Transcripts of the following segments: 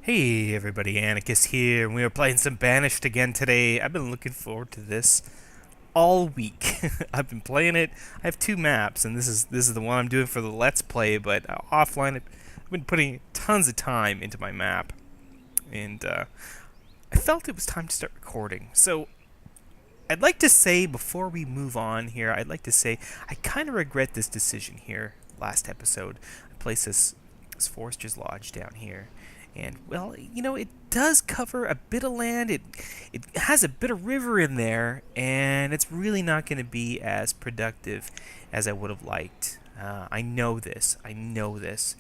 Hey everybody, Antikas here, and we are playing some Banished again today. I've been looking forward to this all week. I've been playing it. I have two maps, and this is the one I'm doing for the Let's Play, but offline I've been putting tons of time into my map, and I felt it was time to start recording. So I'd like to say, before we move on here, I'd like to say I kind of regret this decision here last episode. I placed this Forester's Lodge down here. And, well, you know, it does cover a bit of land. It has a bit of river in there, and it's really not going to be as productive as I would have liked. I know this. I know this.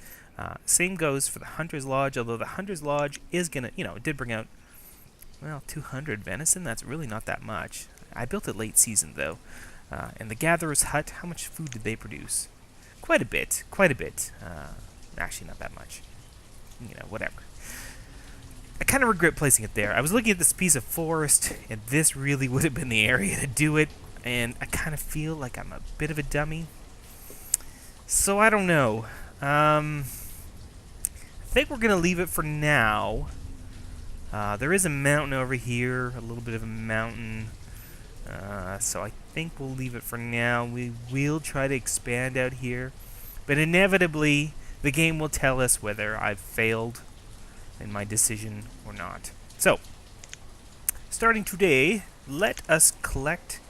Same goes for the Hunter's Lodge, although the Hunter's Lodge is going to, it did bring out, well, 200 venison. That's really not that much. I built it late season, though. And the Gatherer's Hut, how much food did they produce? Quite a bit. Quite a bit. Actually, not that much. Whatever. I kind of regret placing it there. I was looking at this piece of forest, and this really would have been the area to do it, and I kind of feel like I'm a bit of a dummy. So I don't know. I think we're going to leave it for now. There is a mountain over here, a little bit of a mountain. So I think we'll leave it for now. We will try to expand out here, but inevitably the game will tell us whether I've failed in my decision or not. So, starting today, let us collect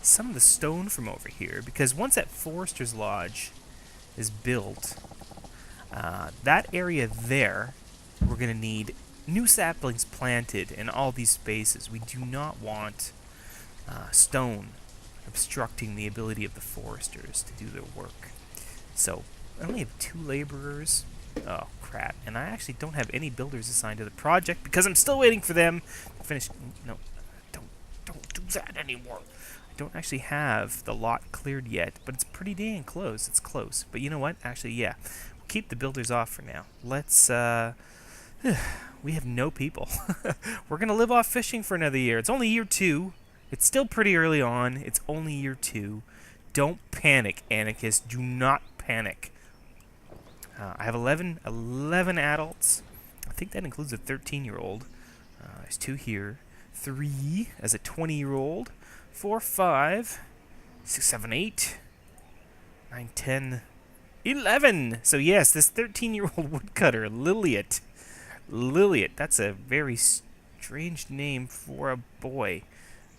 some of the stone from over here, because once that Forester's Lodge is built, that area there, we're going to need new saplings planted in all these spaces. We do not want stone obstructing the ability of the foresters to do their work. So, I only have 2 laborers. Oh, crap. And I actually don't have any builders assigned to the project because I'm still waiting for them to finish. No, don't do that anymore. I don't actually have the lot cleared yet, but it's pretty dang close. It's close. But you know what? Actually, yeah. We'll keep the builders off for now. Let's, we have no people. We're going to live off fishing for another year. It's only year 2. It's still pretty early on. It's only year 2. Don't panic, Antikas. Do not panic. I have 11 adults. I think that includes a 13-year-old. There's 2 here. 3 as a 20-year-old. 4, 5, 6, 7, 8, 9, 10, 11. So yes, this 13-year-old woodcutter, Liliot. Liliot, that's a very strange name for a boy.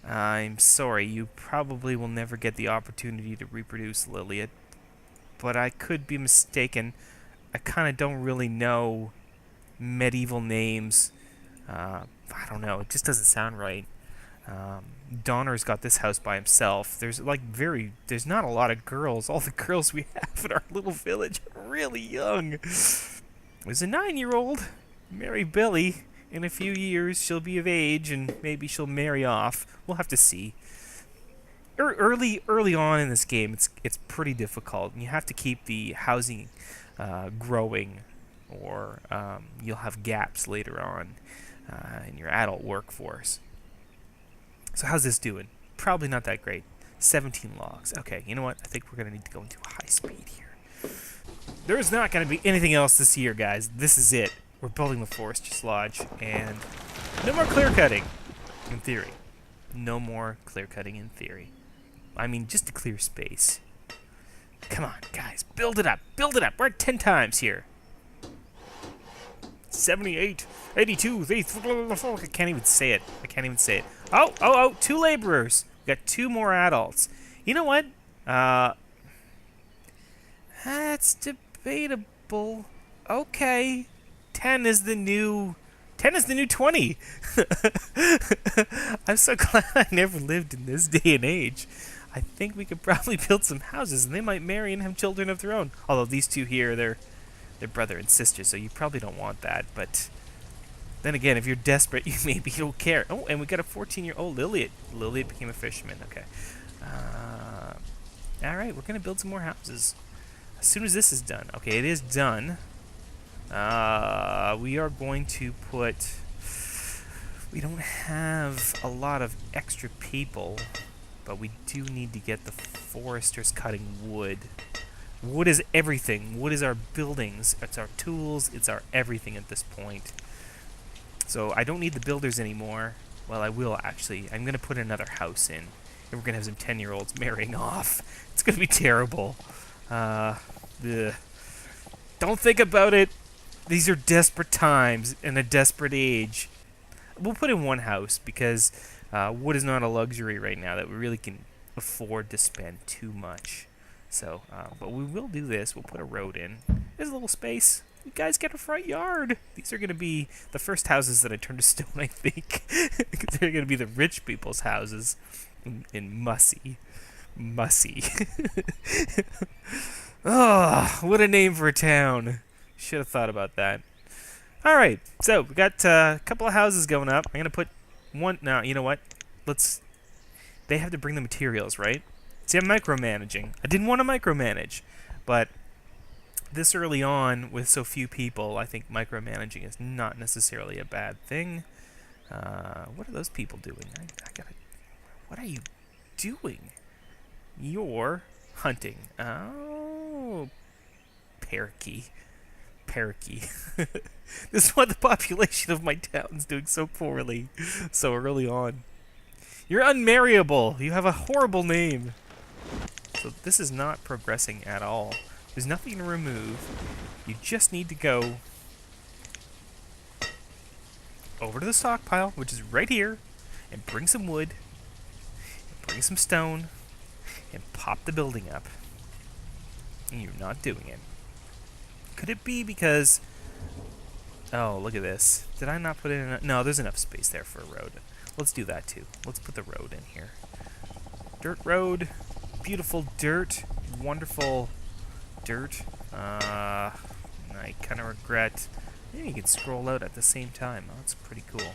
I'm sorry, you probably will never get the opportunity to reproduce Liliot, but I could be mistaken. I kind of don't really know medieval names. I don't know. It just doesn't sound right. Donner's got this house by himself. There's not a lot of girls. All the girls we have in our little village are really young. There's a 9-year-old, Mary Billy. In a few years, she'll be of age, and maybe she'll marry off. We'll have to see. Early on in this game, it's pretty difficult, and you have to keep the housing growing, or you'll have gaps later on in your adult workforce. So how's this doing? Probably not that great. 17 logs. Okay, you know what? I think we're going to need to go into high speed here. There's not going to be anything else this year, guys. This is it. We're building the Forester's Lodge, and no more clear cutting, in theory. No more clear cutting in theory. I mean, just to clear space. Come on, guys. Build it up. Build it up. We're at 10 times here. 78, 82, 84. I can't even say it. I can't even say it. Oh, 2 laborers. We got 2 more adults. You know what? That's debatable. Okay. 10 is the new 20. I'm so glad I never lived in this day and age. I think we could probably build some houses, and they might marry and have children of their own. Although these 2 here, they're brother and sister, so you probably don't want that. But then again, if you're desperate, you don't care. Oh, and we got a 14-year-old Liliot. Liliot became a fisherman. Okay. All right, we're gonna build some more houses as soon as this is done. Okay, it is done. We are going to put. We don't have a lot of extra people, but we do need to get the foresters cutting wood. Wood is everything. Wood is our buildings. It's our tools. It's our everything at this point. So I don't need the builders anymore. Well, I will actually. I'm going to put another house in. And we're going to have some 10-year-olds marrying off. It's going to be terrible. Ugh. Don't think about it. These are desperate times and a desperate age. We'll put in one house because wood is not a luxury right now that we really can afford to spend too much. So, but we will do this. We'll put a road in. There's a little space. You guys get a front yard. These are going to be the first houses that I turn to stone, I think. They're going to be the rich people's houses in Mussy. Mussy. Oh, what a name for a town. Should have thought about that. All right, so we got a couple of houses going up. I'm going to put one. Now, you know what? They have to bring the materials, right? See, I'm micromanaging. I didn't want to micromanage, but this early on with so few people, I think micromanaging is not necessarily a bad thing. What are those people doing? What are you doing? You're hunting. Oh, parakeet. This is why the population of my town's doing so poorly so early on. You're unmarriable. You have a horrible name. So this is not progressing at all. There's nothing to remove. You just need to go over to the stockpile, which is right here, and bring some wood, and bring some stone, and pop the building up. And you're not doing it. Could it be because... Oh, look at this. Did I not put in enough? No, there's enough space there for a road. Let's do that too. Let's put the road in here. Dirt road. Beautiful dirt. Wonderful dirt. I kind of regret... Maybe you can scroll out at the same time. Oh, that's pretty cool.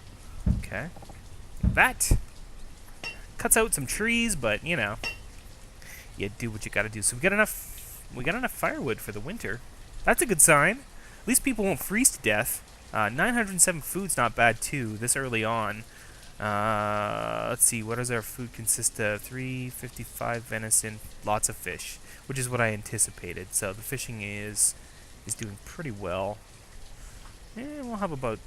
Okay. That cuts out some trees, but, you know, you do what you gotta do. So we got enough firewood for the winter. That's a good sign. At least people won't freeze to death. 907 food's not bad, too, this early on. Let's see, what does our food consist of? 355 venison, lots of fish, which is what I anticipated. So the fishing is doing pretty well. And we'll have about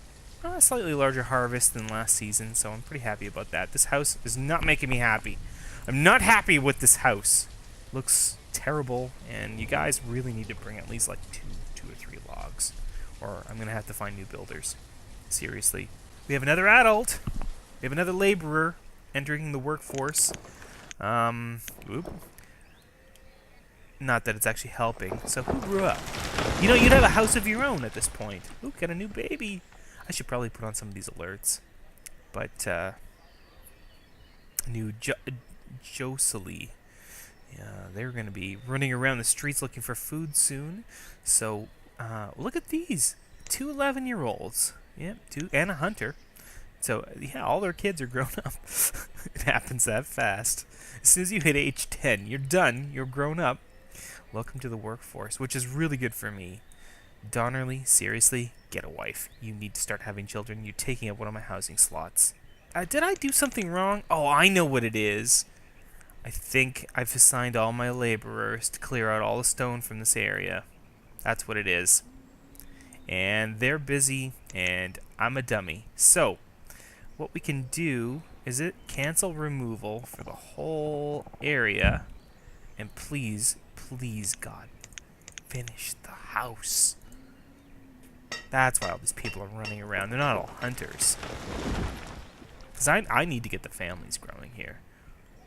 a slightly larger harvest than last season, so I'm pretty happy about that. This house is not making me happy. I'm not happy with this house. Looks terrible, and you guys really need to bring at least like two or three logs, or I'm gonna have to find new builders. Seriously. We have another adult. We have another laborer entering the workforce. Oop. Not that it's actually helping. So who grew up? You know, you'd have a house of your own at this point. Ooh, got a new baby. I should probably put on some of these alerts. But, new Jocelyn. Yeah, they're going to be running around the streets looking for food soon. So, look at these. 2 11-year-olds. Yep, 2, and a hunter. So, yeah, all their kids are grown up. It happens that fast. As soon as you hit age 10, you're done. You're grown up. Welcome to the workforce, which is really good for me. Donnerly, seriously, get a wife. You need to start having children. You're taking up one of my housing slots. Did I do something wrong? Oh, I know what it is. I think I've assigned all my laborers to clear out all the stone from this area. That's what it is. And they're busy, and I'm a dummy. So, what we can do is cancel removal for the whole area. And please, please, God, finish the house. That's why all these people are running around. They're not all hunters. Because I need to get the families growing here.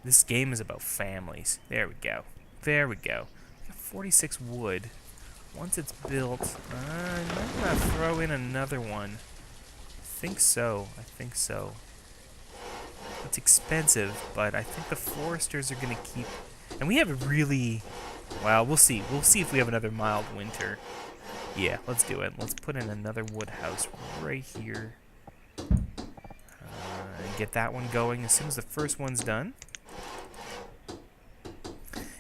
This game is about families. There we go. There we go. 46 wood. Once it's built, I'm going to throw in another one. I think so. I think so. It's expensive, but I think the foresters are going to keep... And we have a really... Well, we'll see. We'll see if we have another mild winter. Yeah, let's do it. Let's put in another wood house right here. And get that one going as soon as the first one's done.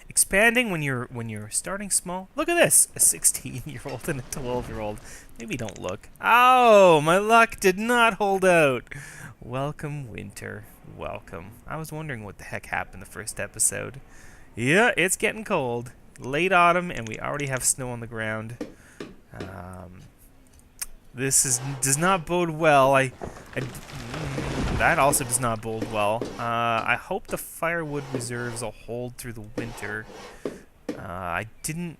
Expanding when you're starting small. Look at this. A 16-year-old and a 12-year-old. Maybe don't look. Oh, my luck did not hold out. Welcome, winter. Welcome. I was wondering what the heck happened the first episode. Yeah, it's getting cold. Late autumn, and we already have snow on the ground. Does not bode well. That also does not bode well. I hope the firewood reserves will hold through the winter. I didn't.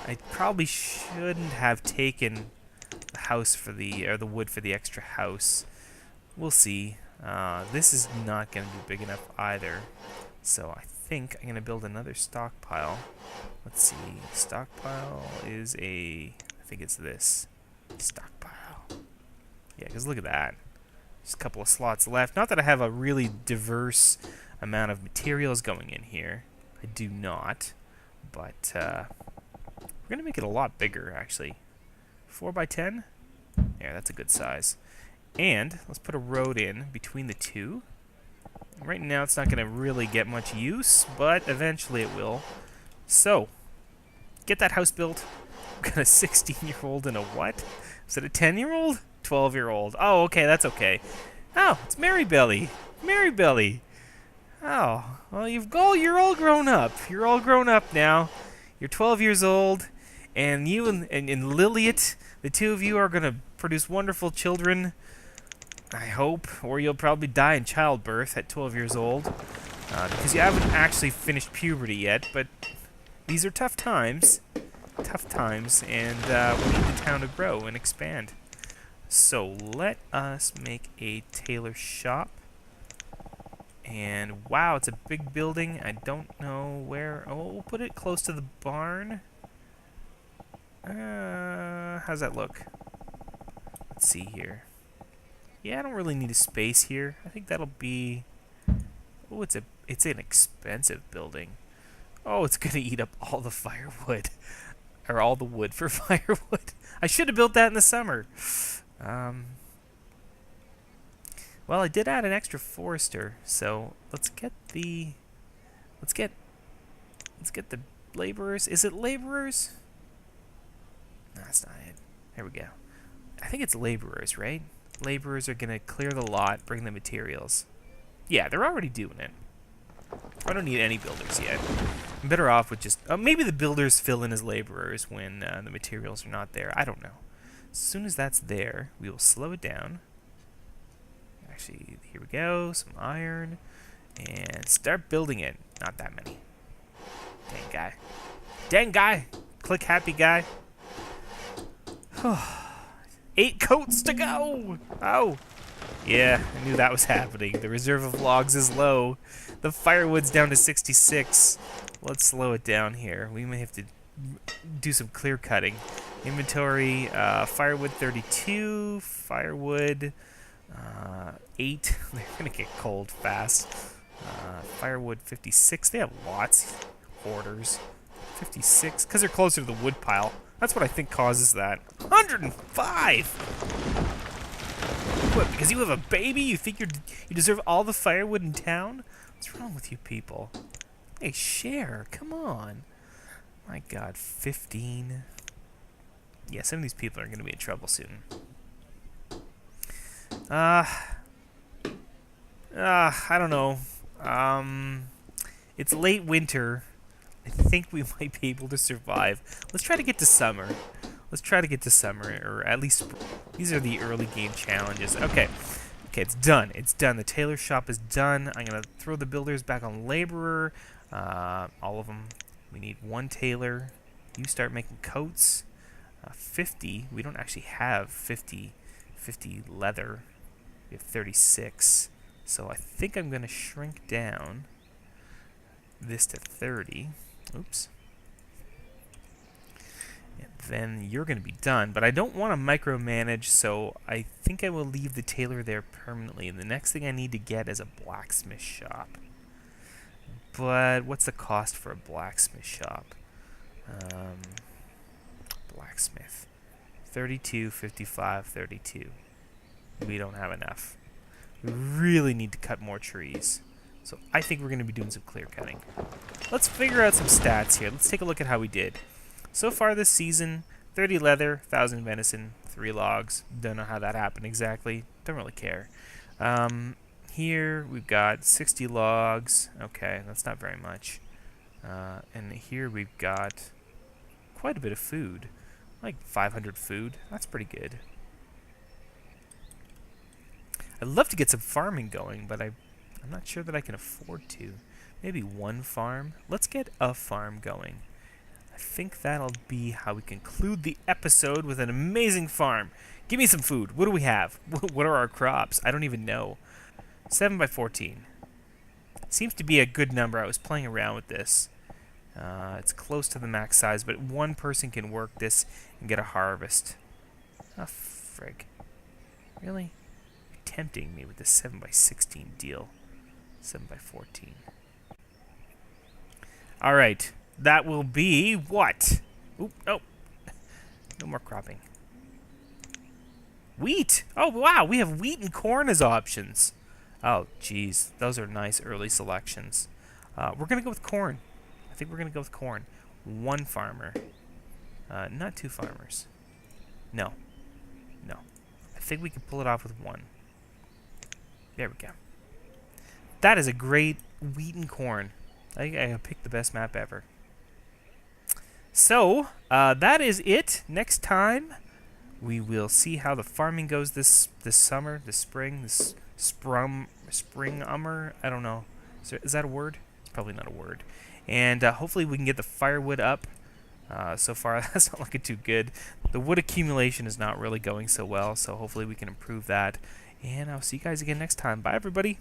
I probably shouldn't have taken the house for the wood for the extra house. We'll see. This is not going to be big enough either. So I think I'm going to build another stockpile. Let's see. Stockpile is I think it's this. Stockpile. Yeah, because look at that. Just a couple of slots left. Not that I have a really diverse amount of materials going in here. I do not. But we're going to make it a lot bigger, actually. 4x10? Yeah, that's a good size. And let's put a road in between the two. Right now it's not going to really get much use, but eventually it will. So, get that house built. We've got a 16-year-old and a what? Is it a 10-year-old? 12-year-old. Oh, okay, that's okay. Oh, it's Mary Belly. Mary Belly. Oh, well, you're all grown up. You're all grown up now. You're 12 years old, and you and Liliet, the two of you are going to produce wonderful children. I hope, or you'll probably die in childbirth at 12 years old, because you haven't actually finished puberty yet, but these are tough times, and we need the town to grow and expand. So let us make a tailor shop, and wow, it's a big building. I don't know where. Oh, we'll put it close to the barn. How's that look? Let's see here. Yeah, I don't really need a space here. I think that'll be... Oh, it's an expensive building. Oh, it's gonna eat up all the firewood. Or all the wood for firewood. I should have built that in the summer. Well, I did add an extra forester, so let's get the laborers. Is it laborers? No, that's not it. There we go. I think it's laborers, right? Laborers are going to clear the lot, bring the materials. Yeah, they're already doing it. I don't need any builders yet. I'm better off with just... maybe the builders fill in as laborers when the materials are not there. I don't know. As soon as that's there, we will slow it down. Actually, here we go. Some iron. And start building it. Not that many. Dang guy. Dang guy! Click happy guy. 8 coats to go! Oh! Yeah, I knew that was happening. The reserve of logs is low. The firewood's down to 66. Let's slow it down here. We may have to do some clear cutting. Inventory, firewood 32, firewood 8. They're gonna get cold fast. Firewood 56. They have lots. Hoarders. 56, because they're closer to the wood pile. That's what I think causes that. 105! What, because you have a baby? You think you deserve all the firewood in town? What's wrong with you people? Hey, share. Come on. My God, 15. Yeah, some of these people are going to be in trouble soon. I don't know. It's late winter. I think we might be able to survive. Let's try to get to summer. Let's try to get to summer, or at least these are the early game challenges. Okay. Okay, it's done. It's done. The tailor shop is done. I'm going to throw the builders back on laborer. All of them. We need 1 tailor. You start making coats. 50. We don't actually have 50 leather. We have 36. So I think I'm going to shrink down this to 30. Oops. And then you're going to be done. But I don't want to micromanage, so I think I will leave the tailor there permanently. And the next thing I need to get is a blacksmith shop. But what's the cost for a blacksmith shop? Blacksmith. 32, 55, 32. We don't have enough. We really need to cut more trees. So I think we're going to be doing some clear cutting. Let's figure out some stats here. Let's take a look at how we did. So far this season, 30 leather, 1,000 venison, 3 logs. Don't know how that happened exactly. Don't really care. Here we've got 60 logs. Okay, that's not very much. And here we've got quite a bit of food. Like 500 food. That's pretty good. I'd love to get some farming going, but I'm not sure that I can afford to. Maybe one farm. Let's get a farm going. I think that'll be how we conclude the episode with an amazing farm. Give me some food. What do we have? What are our crops? I don't even know. 7 by 14. Seems to be a good number. I was playing around with this. It's close to the max size, but one person can work this and get a harvest. Ah, frig. Really? You're tempting me with this 7 by 16 deal. 7 by 14. Alright. That will be what? Oop, no. No more cropping. Wheat! Oh, wow, we have wheat and corn as options. Oh, geez. Those are nice early selections. We're going to go with corn. I think we're going to go with corn. One farmer. Not two farmers. No. No. I think we can pull it off with one. There we go. That is a great wheat and corn. I picked the best map ever. So, that is it. Next time, we will see how the farming goes this summer, this spring, this spring-ummer. I don't know. Is that a word? It's probably not a word. And hopefully we can get the firewood up. So far, that's not looking too good. The wood accumulation is not really going so well, so hopefully we can improve that. And I'll see you guys again next time. Bye, everybody.